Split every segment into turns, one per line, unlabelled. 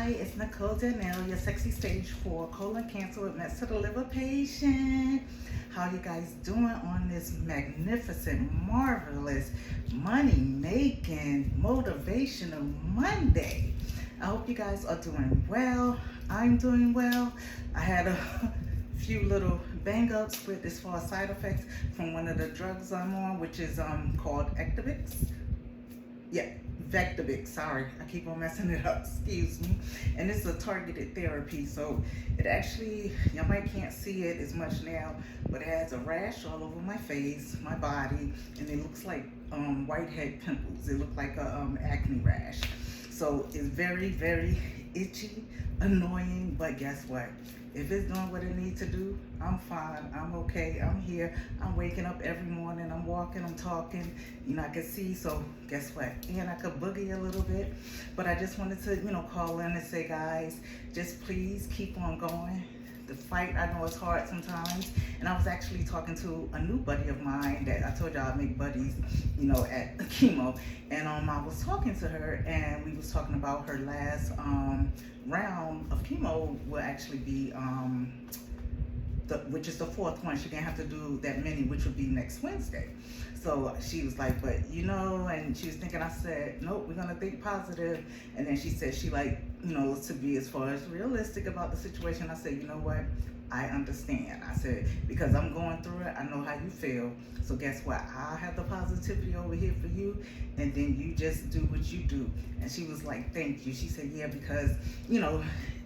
Hi, it's Nicole Danell'S, your sexy stage 4 colon cancer with mets to the liver patient. How you guys doing on this magnificent, marvelous, money-making, motivational Monday? I hope you guys are doing well. I'm doing well. I had a few little bang-ups with as far as side effects from one of the drugs I'm on, which is called Ectovix. Yeah, Vectovix, sorry, I keep on messing it up, excuse me. And it's a targeted therapy, so it actually, you might can't see it as much now, but it has a rash all over my face, my body, and it looks like whitehead pimples. It looks like a acne rash. So it's very, very itchy, annoying, but guess what? If it's doing what it needs to do, I'm fine, I'm okay, I'm here, I'm waking up every morning, I'm walking, I'm talking, I can see, so guess what? And I could boogie a little bit, but I just wanted to, call in and say, guys, just please keep on going. The fight, I know it's hard sometimes, and I was actually talking to a new buddy of mine that I told y'all I make buddies, at chemo, and I was talking to her, and we was talking about her last round of chemo will actually be which is the fourth one. She didn't have to do that many, which would be next Wednesday. So she was like, but and she was thinking, I said, nope, we're gonna think positive. And then she said she to be as far as realistic about the situation. I said, you know what? I understand. I said, because I'm going through it, I know how you feel. So guess what? I have the positivity over here for you, and then you just do what you do. And she was like, thank you. She said, yeah, because,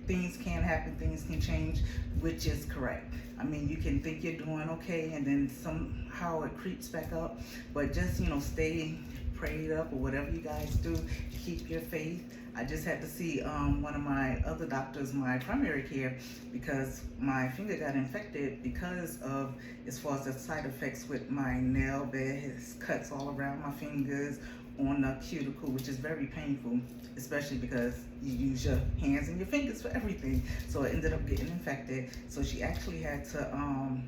things can happen, things can change, which is correct. I mean, you can think you're doing okay, and then somehow it creeps back up, but just, stay prayed up or whatever you guys do, keep your faith. I just had to see one of my other doctors, my primary care, because my finger got infected because of, as far as the side effects with my nail bed, has cuts all around my fingers, on the cuticle, which is very painful, especially because you use your hands and your fingers for everything. So it ended up getting infected. So she actually had to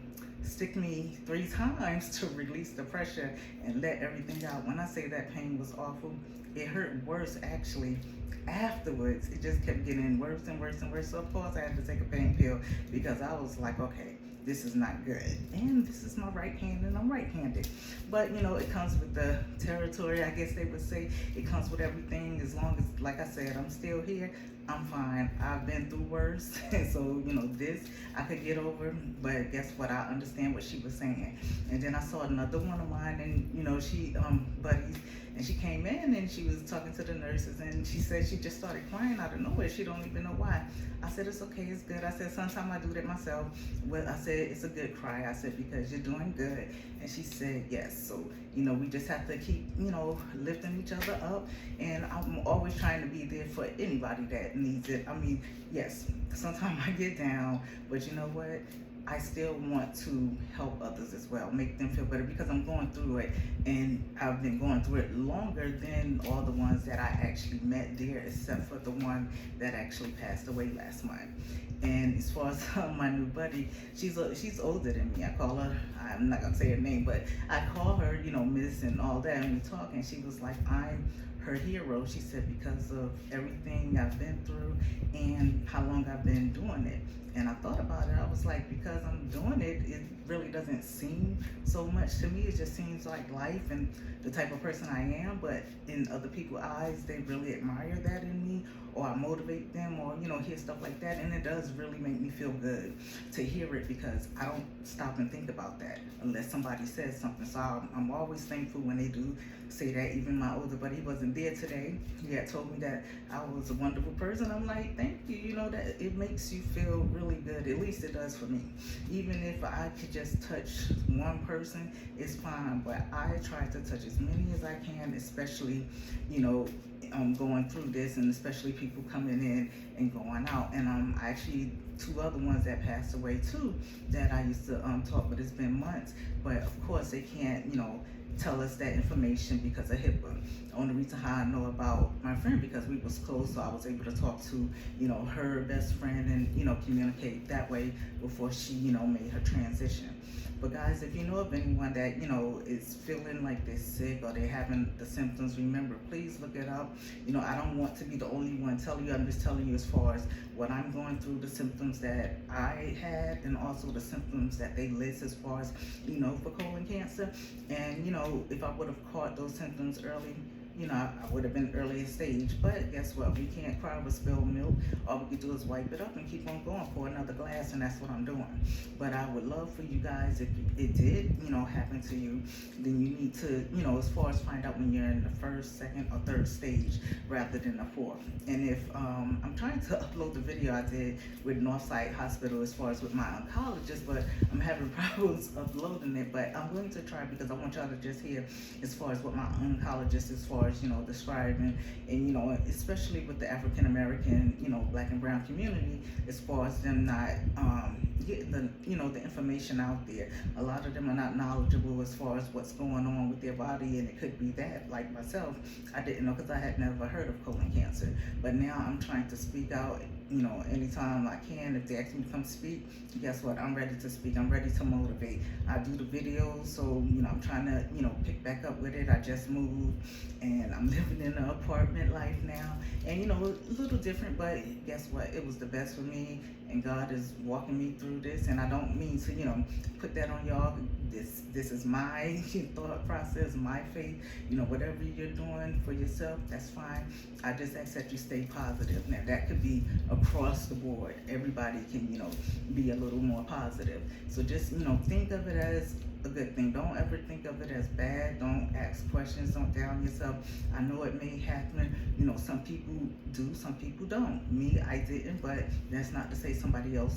stick me 3 times to release the pressure and let everything out. When I say that pain was awful, it hurt worse actually afterwards. It just kept getting worse and worse and worse. So of course I had to take a pain pill, because I was like, okay, this is not good. And this is my right hand, and I'm right-handed. But it comes with the territory, I guess they would say. It comes with everything. As long as, like I said, I'm still here, I'm fine. I've been through worse. So, this I could get over. But guess what? I understand what she was saying. And then I saw another one of mine, and she buddies, and she came in and she was talking to the nurses, and she said she just started crying out of nowhere. She don't even know why. I said, it's okay, it's good. I said, sometimes I do that myself. Well, I said, it's a good cry. I said, because you're doing good. And she said, yes. So, we just have to keep, lifting each other up. And I'm always trying to be there for anybody that needs it. I mean, yes, sometimes I get down, but you know what? I still want to help others as well, make them feel better, because I'm going through it, and I've been going through it longer than all the ones that I actually met there, except for the one that actually passed away last month. And as far as my new buddy, she's older than me. I call her, I'm not gonna say her name, but I call her, Miss and all that, and we talk, and she was like, I'm her hero. She said, because of everything I've been through and how long I've been doing it. And I thought about it. I was like, because I'm doing it, it really doesn't seem so much to me. It just seems like life and the type of person I am. But in other people's eyes, they really admire that in me, or I motivate them, or hear stuff like that. And it does really make me feel good to hear it, because I don't stop and think about that unless somebody says something. So I'm always thankful when they do say that. Even my older buddy, he wasn't there today, he had told me that I was a wonderful person. I'm like, thank you. That it makes you feel really good. At least it does for me. Even if I could just touch one person, it's fine. But I try to touch as many as I can, especially going through this, and especially people coming in and going out. And actually 2 other ones that passed away too, that I used to talk, but it's been months. But of course they can't tell us that information because of HIPAA. The only reason how I know about my friend because we was close, so I was able to talk to, her best friend and, communicate that way before she, made her transition. But guys, if you know of anyone that, is feeling like they're sick or they're having the symptoms, remember, please look it up. I don't want to be the only one telling you. I'm just telling you as far as what I'm going through, the symptoms that I had, and also the symptoms that they list as far as, for colon cancer. And, if I would have caught those symptoms early, I would have been earlier stage, but guess what? We can't cry over spilled milk. All we can do is wipe it up and keep on going for another glass, and that's what I'm doing. But I would love for you guys, if it did, happen to you, then you need to, as far as find out when you're in the first, second, or third stage rather than the fourth. And if I'm trying to upload the video I did with Northside Hospital as far as with my oncologist, but I'm having problems uploading it. But I'm going to try because I want y'all to just hear as far as what my oncologist as far as describing, and especially with the African American black and brown community, as far as them not getting the information out there. A lot of them are not knowledgeable as far as what's going on with their body, and it could be that, like myself, I didn't know because I had never heard of colon cancer. But now I'm trying to speak out, anytime I can. If they ask me to come speak, guess what? I'm ready to speak. I'm ready to motivate. I do the videos, so I'm trying to pick back up with it. I just moved and I'm living in an apartment life now, and a little different, but guess what? It was the best for me, and God is walking me through this. And I don't mean to put that on y'all. This is my thought process, my faith. Whatever you're doing for yourself, that's fine. I just ask that you stay positive. Now that could be across the board. Everybody can be a little more positive. So just think of it as a good thing. Don't ever think of it as bad. Don't ask questions. Don't down yourself. I know it may happen. Some people do, some people don't. Me, I didn't, but that's not to say somebody else,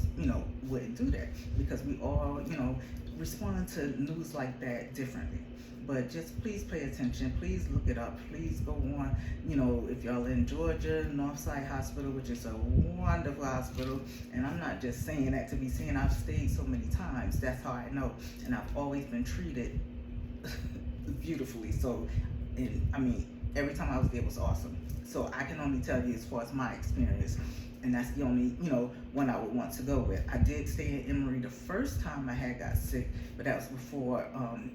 wouldn't do that, because we all, respond to news like that differently. But just please pay attention. Please look it up. Please go on. If y'all in Georgia, Northside Hospital, which is a wonderful hospital, and I'm not just saying that to be saying, I've stayed so many times. That's how I know. And I've always been treated beautifully. So, every time I was there was awesome. So I can only tell you as far as my experience. And that's the only, one I would want to go with. I did stay in Emory the first time I had got sick, but that was before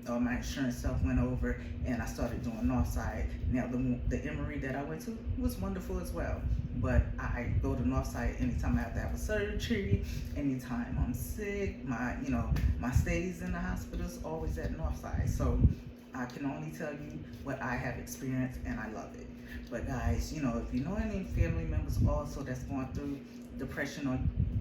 all my insurance stuff went over and I started doing Northside. Now the Emory that I went to was wonderful as well, but I go to Northside anytime I have to have a surgery, anytime I'm sick. My stays in the hospital is always at Northside. So I can only tell you what I have experienced, and I love it. But guys, if you know any family members also that's going through depression, or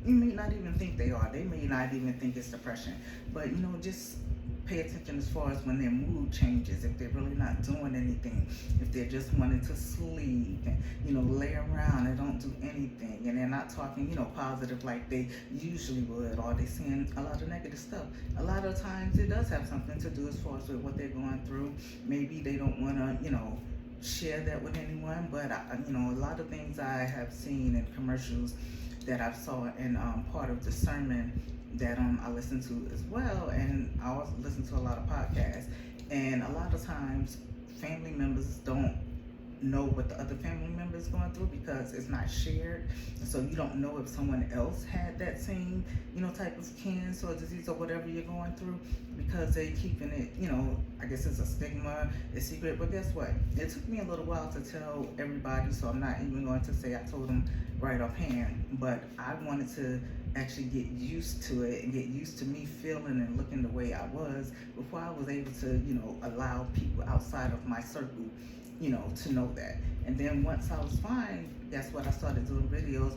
you may not even think they are, they may not even think it's depression, but just pay attention as far as when their mood changes, if they're really not doing anything, if they're just wanting to sleep and lay around and don't do anything, and they're not talking positive like they usually would, or they're saying a lot of negative stuff. A lot of times it does have something to do as far as with what they're going through. Maybe they don't want to share that with anyone, but a lot of things I have seen in commercials that I've saw in part of the sermon that I listen to as well, and I also listen to a lot of podcasts, and a lot of times family members don't know what the other family member is going through because it's not shared. So you don't know if someone else had that same type of cancer or disease or whatever you're going through, because they keeping it I guess it's a stigma, it's secret. But guess what, it took me a little while to tell everybody, so I'm not even going to say I told them right offhand, but I wanted to actually get used to it and get used to me feeling and looking the way I was before I was able to allow people outside of my circle to know that. And then once I was fine, guess what, I started doing videos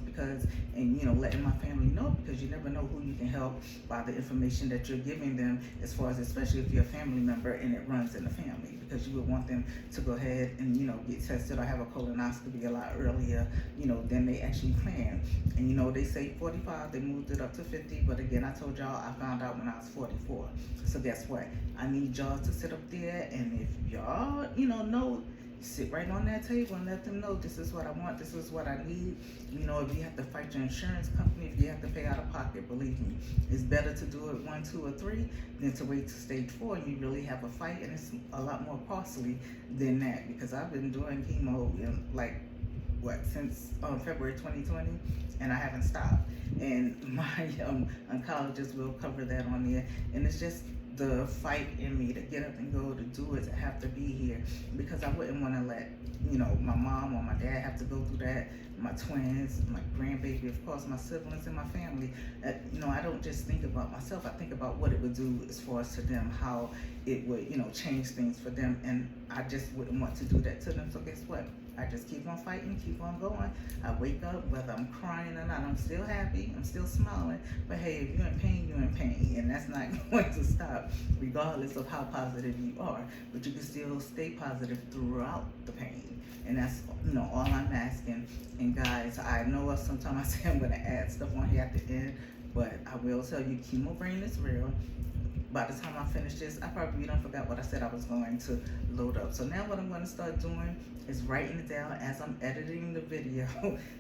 and letting my family know, because you never know who you can help by the information that you're giving them, as far as, especially if you're a family member and it runs in the family, because you would want them to go ahead and get tested or have a colonoscopy a lot earlier than they actually plan. And they say 45, they moved it up to 50, but again, I told y'all I found out when I was 44. So guess what, I need y'all to sit up there, and if y'all know sit right on that table and let them know this is what I want, this is what I need. You know, if you have to fight your insurance company, if you have to pay out of pocket, believe me, it's better to do it 1, 2, or 3 than to wait to stage 4 and you really have a fight, and it's a lot more costly than that. Because I've been doing chemo in like since February 2020, and I haven't stopped. And my oncologist will cover that on there, and it's just the fight in me to get up and go, to do it, to have to be here, because I wouldn't want to let, you know, my mom or my dad have to go through that, my twins, my grandbaby, of course, my siblings and my family. You know, I don't just think about myself, I think about what it would do as far as to them, how it would, you know, change things for them, and I just wouldn't want to do that to them. So guess what? I just keep on fighting, keep on going. I wake up, whether I'm crying or not, I'm still happy, I'm still smiling. But hey, if you're in pain, you're in pain. And that's not going to stop, regardless of how positive you are. But you can still stay positive throughout the pain. And that's, you know, all I'm asking. And guys, I know sometimes I say I'm going to add stuff on here at the end, but I will tell you, chemo brain is real. By the time I finish this, I probably don't forgot what I said I was going to load up. So now what I'm going to start doing is writing it down as I'm editing the video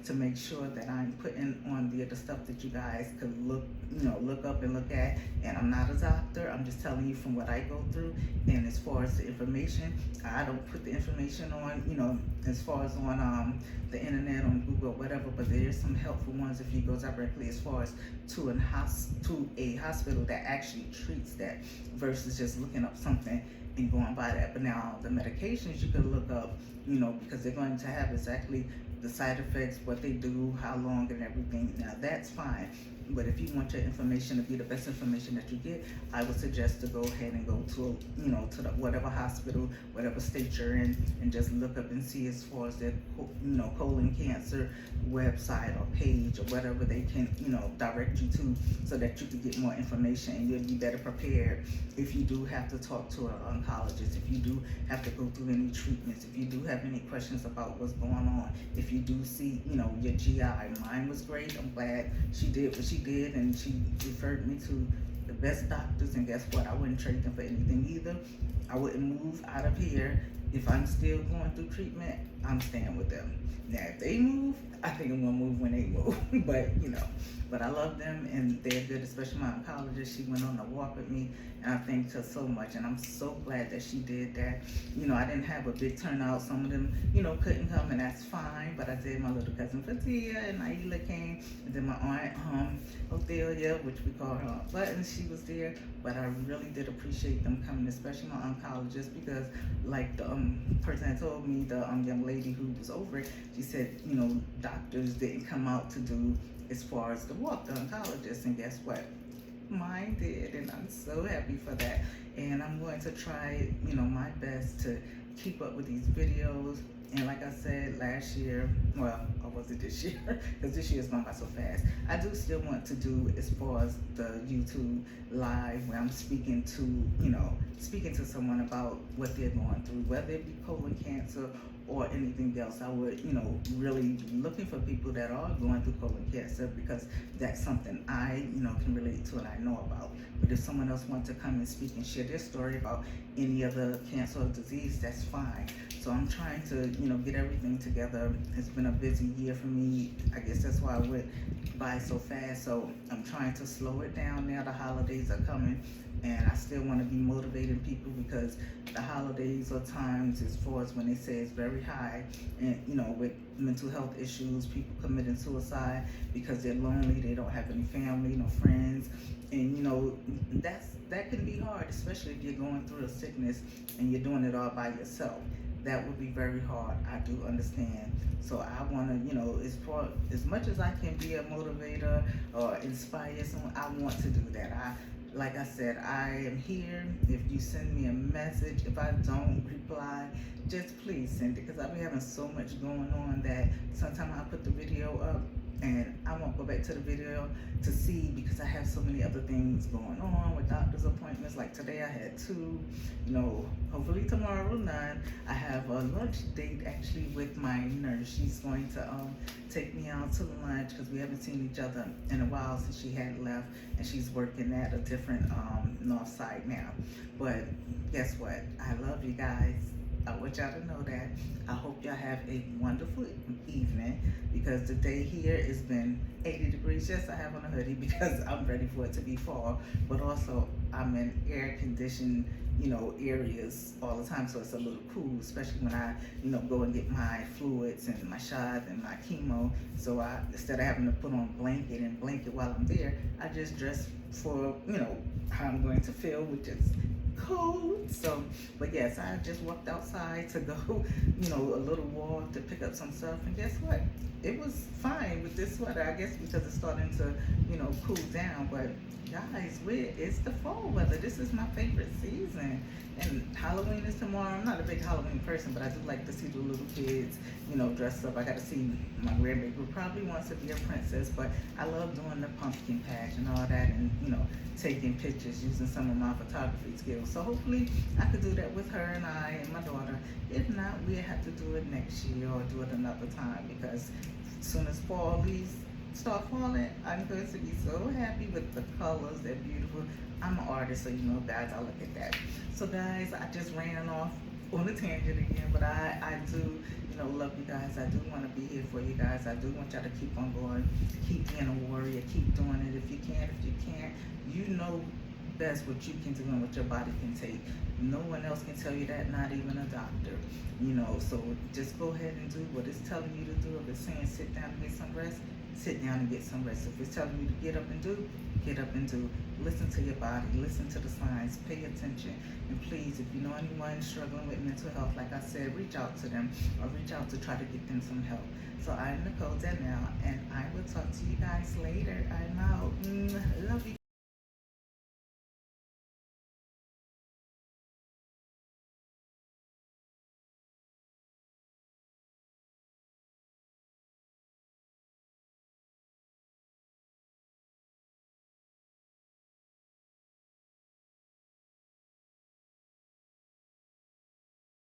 to make sure that I'm putting on the stuff that you guys could look, you know, look up and look at. And I'm not a doctor, I'm just telling you from what I go through. And as far as the information, I don't put the information on, you know, as far as on the internet, on Google, whatever, but there's some helpful ones if you go directly as far as to a hospital that actually treats that, versus just looking up something and going by that. But now the medications you can look up, you know, because they're going to have exactly the side effects, what they do, how long, and everything. Now that's fine. But if you want your information to be the best information that you get, I would suggest to go ahead and go to, you know, to the whatever hospital, whatever state you're in, and just look up and see as far as their, you know, colon cancer website or page or whatever they can, you know, direct you to, so that you can get more information and you'll be better prepared if you do have to talk to an oncologist, if you do have to go through any treatments, if you do have any questions about what's going on, if you do see, you know, your GI. Mine was great. I'm glad she did what she did, and she referred me to the best doctors, and guess what? I wouldn't trade them for anything either. I wouldn't move out of here. If I'm still going through treatment, I'm staying with them. Now, if they move, I think I'm gonna move when they move. But, you know, but I love them, and they're good, especially my oncologist. She went on a walk with me, and I thank her so much, and I'm so glad that she did that. You know, I didn't have a big turnout. Some of them, you know, couldn't come, and that's fine, but I did. My little cousin Fatia and Naila came, and then my aunt Othelia, which we call her Aunt Button, she was there. But I really did appreciate them coming, especially my oncologist, because like the person that told me, the young lady who was over it, she said, you know, doctors didn't come out to do as far as the walk, the oncologist, and guess what? Mine did, and I'm so happy for that. And I'm going to try, you know, my best to keep up with these videos. And like I said last year, well, or was it this year? Because this year's gone by so fast. I do still want to do as far as the YouTube live where I'm speaking to, you know, speaking to someone about what they're going through, whether it be colon cancer or anything else. I would, you know, really be looking for people that are going through colon cancer, because that's something I, you know, can relate to and I know about. But if someone else wants to come and speak and share their story about any other cancer or disease, that's fine. So I'm trying to, you know, get everything together. It's been a busy year for me. I guess that's why I went by so fast. So I'm trying to slow it down now. The holidays are coming, and I still want to be motivating people, because the holidays are times as far as when they say it's very high, and you know, with mental health issues, people committing suicide because they're lonely, they don't have any family, no friends, and you know, that can be hard, especially if you're going through a sickness and you're doing it all by yourself. That would be very hard. I do understand. So I want to, you know, as much as I can be a motivator or inspire someone, I want to do that. Like I said, I am here. If you send me a message, if I don't reply, just please send it, because I've been having so much going on that sometimes I put the video up and I won't go back to the video to see, because I have so many other things going on with doctor's appointments. Like today I had 2, you know, hopefully tomorrow 9. I have a lunch date actually with my nurse. She's going to take me out to lunch, because we haven't seen each other in a while since she had left, and she's working at a different north side now. But guess what? I love you guys. I want y'all to know that. I hope y'all have a wonderful evening, because the day here has been 80 degrees. Yes, I have on a hoodie because I'm ready for it to be fall, but also I'm in air conditioned, areas all the time, so it's a little cool, especially when I, go and get my fluids and my shots and my chemo. So instead of having to put on blanket while I'm there, I just dress for, how I'm going to feel, which is cold. So, but yes, I just walked outside to go, a little walk to pick up some stuff, and guess what? It was fine with this sweater, I guess because it's starting to, cool down. But guys, it's the fall weather. This is my favorite season. And Halloween is tomorrow. I'm not a big Halloween person, but I do like to see the little kids, dressed up. I got to see my grandbaby who probably wants to be a princess, but I love doing the pumpkin patch and all that, and taking pictures using some of my photography skills. So hopefully I could do that with her and I and my daughter. If not, we'll have to do it next year or do it another time, because as soon as fall leaves start falling, I'm going to be so happy with the colors. They're beautiful. I'm an artist, so guys, I look at that. So guys, I just ran off on a tangent again, but I do, love you guys. I do want to be here for you guys. I do want y'all to keep on going, keep being a warrior, keep doing it if you can. If you can't, best what you can do and what your body can take. No one else can tell you that, not even a doctor. So just go ahead and do what it's telling you to do. If it's saying sit down and get some rest, sit down and get some rest. If it's telling you to get up and do, get up and do. Listen to your body, listen to the signs, pay attention. And please, if you know anyone struggling with mental health, like I said, reach out to them or reach out to try to get them some help. So I'm Nicole Danell, and I will talk to you guys later. I'm out. Love you.